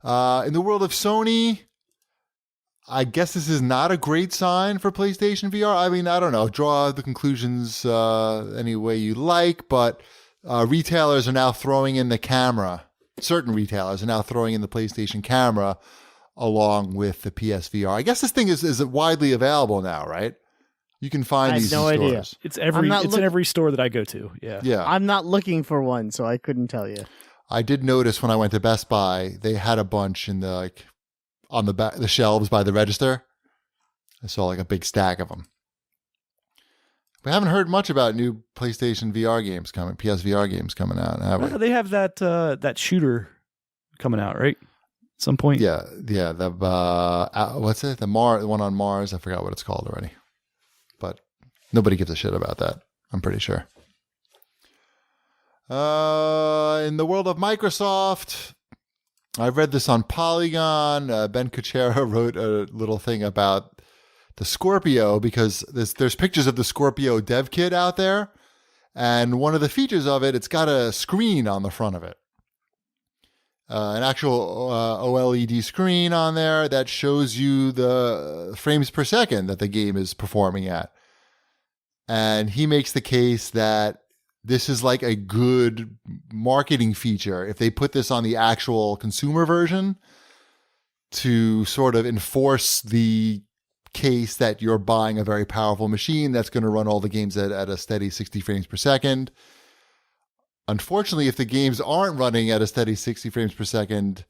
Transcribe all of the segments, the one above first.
In the world of Sony, I guess this is not a great sign for PlayStation VR. I mean, I don't know. Draw the conclusions any way you like, but retailers are now throwing in the camera. Certain retailers are now throwing in the PlayStation camera along with the PSVR. I guess this thing is widely available now, right? You can find these in stores. It's in every store that I go to. Yeah. I'm not looking for one, so I couldn't tell you. I did notice when I went to Best Buy, they had a bunch in the on the back, the shelves by the register. I saw like a big stack of them. We haven't heard much about new PlayStation VR games coming, PSVR games coming out, have we? They have that shooter coming out, right? At some point. Yeah. The what's it? The one on Mars. I forgot what it's called already. But nobody gives a shit about that, I'm pretty sure. In the world of Microsoft, I read this on Polygon. Ben Kuchera wrote a little thing about the Scorpio because there's pictures of the Scorpio dev kit out there. And one of the features of it, it's got a screen on the front of it. An actual OLED screen on there that shows you the frames per second that the game is performing at. And he makes the case that this is like a good marketing feature if they put this on the actual consumer version to sort of enforce the case that you're buying a very powerful machine that's going to run all the games at a steady 60 frames per second. Unfortunately, if the games aren't running at a steady 60 frames per second,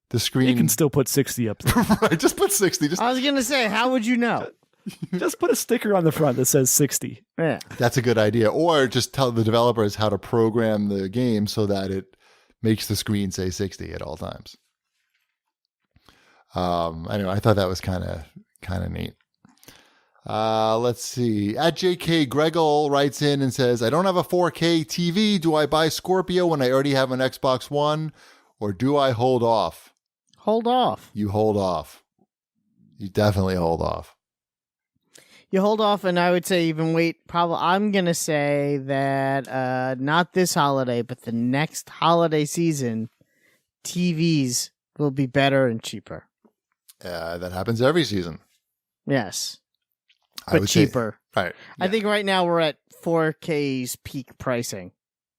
the screen... You can still put 60 up there. Right, just put 60. I was going to say, how would you know? Just put a sticker on the front that says 60. Yeah. That's a good idea. Or just tell the developers how to program the game so that it makes the screen say 60 at all times. Anyway, I thought that was kind of neat. Let's see. At JK Gregel writes in and says, I don't have a 4K TV. Do I buy Scorpio when I already have an Xbox One? Or do I hold off? Hold off. You hold off. You definitely hold off. You hold off, and I would say even wait. Probably, I'm going to say that not this holiday, but the next holiday season, TVs will be better and cheaper. That happens every season. Yes. But cheaper. Right. I think right now we're at 4K's peak pricing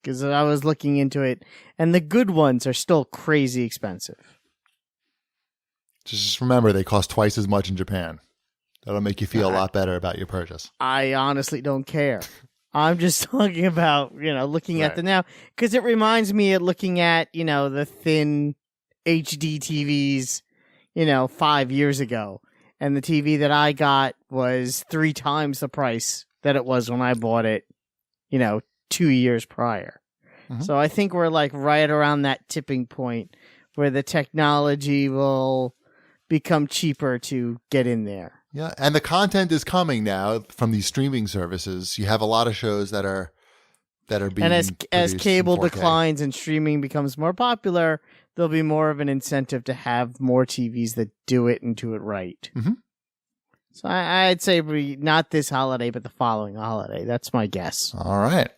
because I was looking into it, and the good ones are still crazy expensive. Just remember, they cost twice as much in Japan. That'll make you feel a lot better about your purchase. I honestly don't care. I'm just talking about, looking at the now, because it reminds me of looking at, the thin HD TVs, 5 years ago. And the TV that I got was 3 times the price that it was when I bought it, 2 years prior. Mm-hmm. So I think we're like right around that tipping point where the technology will become cheaper to get in there. Yeah, and the content is coming now from these streaming services. You have a lot of shows that are being and as cable declines and streaming becomes more popular, there'll be more of an incentive to have more TVs that do it and do it right. Mm-hmm. So I'd say not this holiday, but the following holiday. That's my guess. All right.